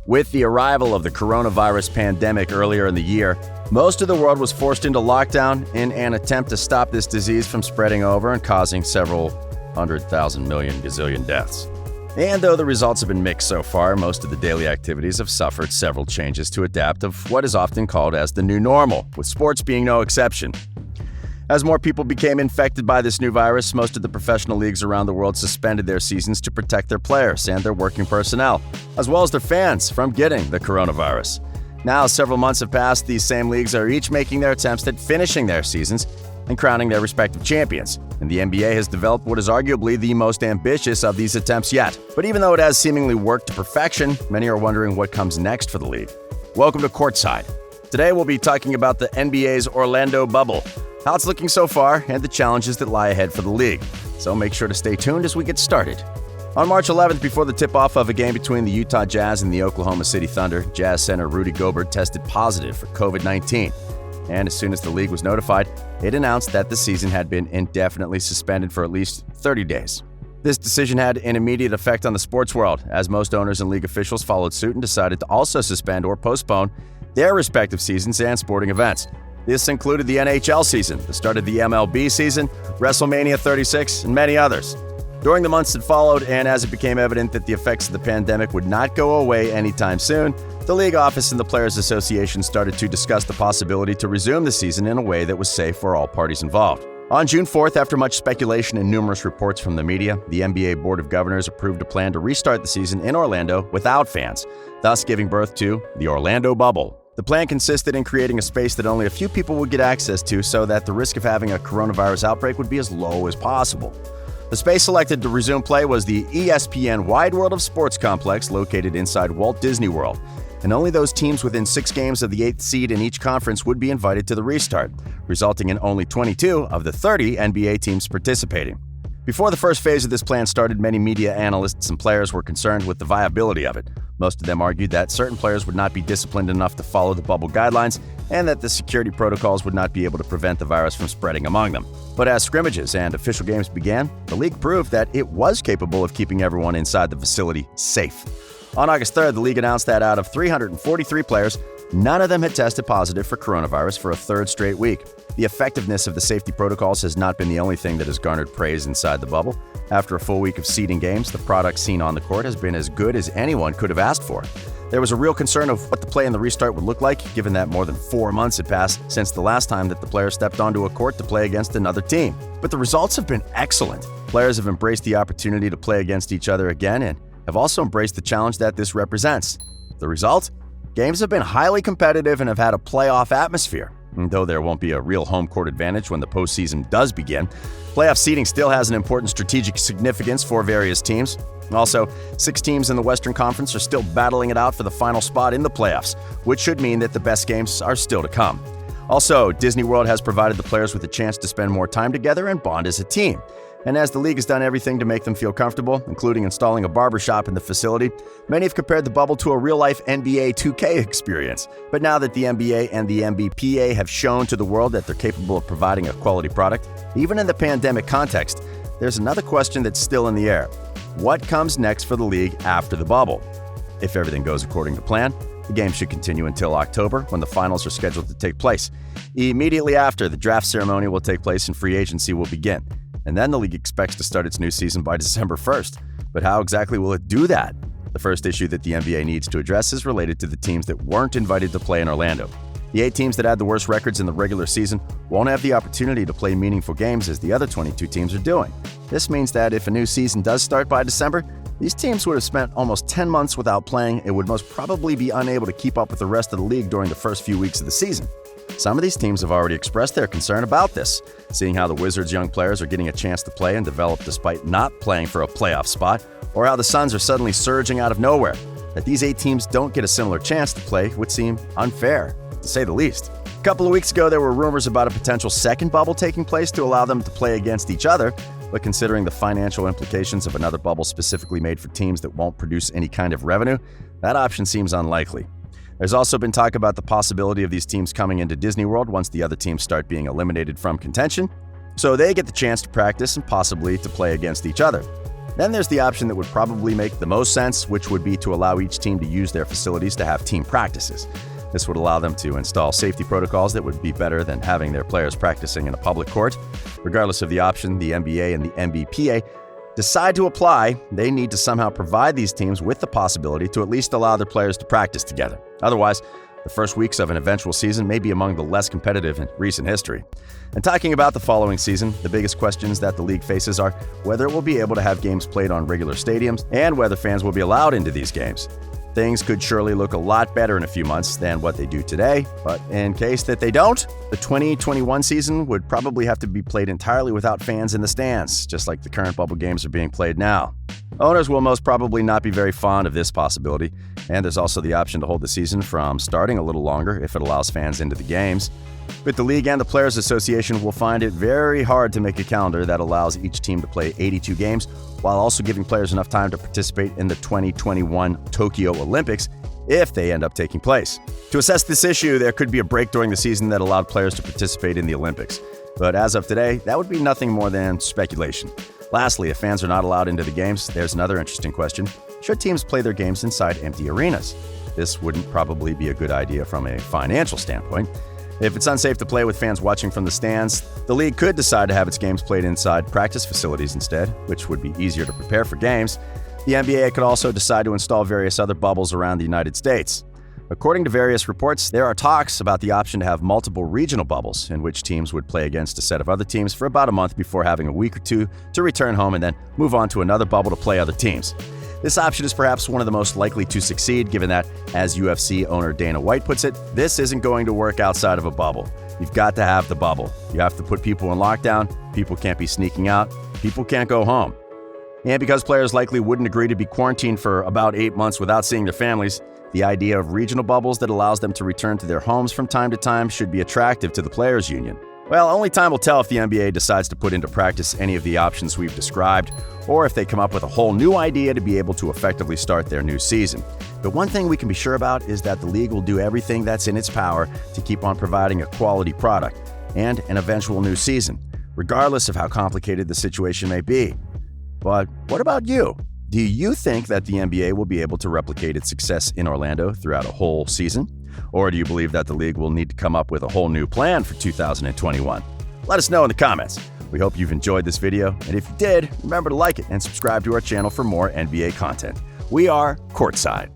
With the arrival of the coronavirus pandemic earlier in the year, most of the world was forced into lockdown in an attempt to stop this disease from spreading over and causing several 100,000 million gazillion deaths. And though the results have been mixed so far, most of the daily activities have suffered several changes to adapt of what is often called as the new normal, with sports being no exception. As more people became infected by this new virus, most of the professional leagues around the world suspended their seasons to protect their players and their working personnel, as well as their fans, from getting the coronavirus. Now, several months have passed, these same leagues are each making their attempts at finishing their seasons and crowning their respective champions. And the NBA has developed what is arguably the most ambitious of these attempts yet. But even though it has seemingly worked to perfection, many are wondering what comes next for the league. Welcome to Courtside. Today we'll be talking about the NBA's Orlando bubble, how it's looking so far, and the challenges that lie ahead for the league. So make sure to stay tuned as we get started. On March 11th, before the tip-off of a game between the Utah Jazz and the Oklahoma City Thunder, Jazz center Rudy Gobert tested positive for COVID-19. And as soon as the league was notified, it announced that the season had been indefinitely suspended for at least 30 days. This decision had an immediate effect on the sports world, as most owners and league officials followed suit and decided to also suspend or postpone their respective seasons and sporting events. This included the NHL season, the start of the MLB season, WrestleMania 36, and many others. During the months that followed, and as it became evident that the effects of the pandemic would not go away anytime soon, the league office and the Players Association started to discuss the possibility to resume the season in a way that was safe for all parties involved. On June 4th, after much speculation and numerous reports from the media, the NBA Board of Governors approved a plan to restart the season in Orlando without fans, thus giving birth to the Orlando bubble. The plan consisted in creating a space that only a few people would get access to so that the risk of having a coronavirus outbreak would be as low as possible. The space selected to resume play was the ESPN Wide World of Sports complex located inside Walt Disney World, and only those teams within 6 games of the 8th seed in each conference would be invited to the restart, resulting in only 22 of the 30 NBA teams participating. Before the first phase of this plan started, many media analysts and players were concerned with the viability of it. Most of them argued that certain players would not be disciplined enough to follow the bubble guidelines and that the security protocols would not be able to prevent the virus from spreading among them. But as scrimmages and official games began, the league proved that it was capable of keeping everyone inside the facility safe. On August 3rd, the league announced that out of 343 players, none of them had tested positive for coronavirus for a third straight week. The effectiveness of the safety protocols has not been the only thing that has garnered praise inside the bubble. After a full week of seeding games, the product seen on the court has been as good as anyone could have asked for. There was a real concern of what the play in the restart would look like, given that more than 4 months had passed since the last time that the players stepped onto a court to play against another team. But the results have been excellent. Players have embraced the opportunity to play against each other again and have also embraced the challenge that this represents. The result? Games have been highly competitive and have had a playoff atmosphere. And though there won't be a real home court advantage when the postseason does begin, playoff seeding still has an important strategic significance for various teams. Also, 6 teams in the Western Conference are still battling it out for the final spot in the playoffs, which should mean that the best games are still to come. Also, Disney World has provided the players with a chance to spend more time together and bond as a team. And as the league has done everything to make them feel comfortable, including installing a barbershop in the facility, many have compared the bubble to a real-life NBA 2K experience. But now that the NBA and the NBPA have shown to the world that they're capable of providing a quality product, even in the pandemic context, there's another question that's still in the air. What comes next for the league after the bubble? If everything goes according to plan, the game should continue until October, when the finals are scheduled to take place. Immediately after, the draft ceremony will take place and free agency will begin. And then the league expects to start its new season by December 1st. But how exactly will it do that? The first issue that the NBA needs to address is related to the teams that weren't invited to play in Orlando. The 8 teams that had the worst records in the regular season won't have the opportunity to play meaningful games as the other 22 teams are doing. This means that if a new season does start by December, these teams would have spent almost 10 months without playing and would most probably be unable to keep up with the rest of the league during the first few weeks of the season. Some of these teams have already expressed their concern about this, seeing how the Wizards' young players are getting a chance to play and develop despite not playing for a playoff spot, or how the Suns are suddenly surging out of nowhere. That these 8 teams don't get a similar chance to play would seem unfair, to say the least. A couple of weeks ago, there were rumors about a potential second bubble taking place to allow them to play against each other, but considering the financial implications of another bubble specifically made for teams that won't produce any kind of revenue, that option seems unlikely. There's also been talk about the possibility of these teams coming into Disney World once the other teams start being eliminated from contention, so they get the chance to practice and possibly to play against each other. Then there's the option that would probably make the most sense, which would be to allow each team to use their facilities to have team practices. This would allow them to install safety protocols that would be better than having their players practicing in a public court. Regardless of the option the NBA and the NBPA decide to apply, they need to somehow provide these teams with the possibility to at least allow their players to practice together. Otherwise, the first weeks of an eventual season may be among the less competitive in recent history. And talking about the following season, the biggest questions that the league faces are whether it will be able to have games played on regular stadiums and whether fans will be allowed into these games. Things could surely look a lot better in a few months than what they do today, but in case that they don't, the 2021 season would probably have to be played entirely without fans in the stands, just like the current bubble games are being played now. Owners will most probably not be very fond of this possibility, and there's also the option to hold the season from starting a little longer if it allows fans into the games. But the league and the Players Association will find it very hard to make a calendar that allows each team to play 82 games while also giving players enough time to participate in the 2021 Tokyo Olympics if they end up taking place. To assess this issue, there could be a break during the season that allowed players to participate in the Olympics. But as of today, that would be nothing more than speculation. Lastly, if fans are not allowed into the games, there's another interesting question. Should teams play their games inside empty arenas? This wouldn't probably be a good idea from a financial standpoint. If it's unsafe to play with fans watching from the stands, the league could decide to have its games played inside practice facilities instead, which would be easier to prepare for games. The NBA could also decide to install various other bubbles around the United States. According to various reports, there are talks about the option to have multiple regional bubbles in which teams would play against a set of other teams for about a month before having a week or two to return home and then move on to another bubble to play other teams. This option is perhaps one of the most likely to succeed, given that, as UFC owner Dana White puts it, this isn't going to work outside of a bubble. You've got to have the bubble. You have to put people in lockdown, people can't be sneaking out, people can't go home. And because players likely wouldn't agree to be quarantined for about 8 months without seeing their families, the idea of regional bubbles that allows them to return to their homes from time to time should be attractive to the players' union. Well, only time will tell if the NBA decides to put into practice any of the options we've described, or if they come up with a whole new idea to be able to effectively start their new season. The one thing we can be sure about is that the league will do everything that's in its power to keep on providing a quality product and an eventual new season, regardless of how complicated the situation may be. But what about you? Do you think that the NBA will be able to replicate its success in Orlando throughout a whole season? Or do you believe that the league will need to come up with a whole new plan for 2021? Let us know in the comments. We hope you've enjoyed this video, and if you did, remember to like it and subscribe to our channel for more NBA content. We are Courtside.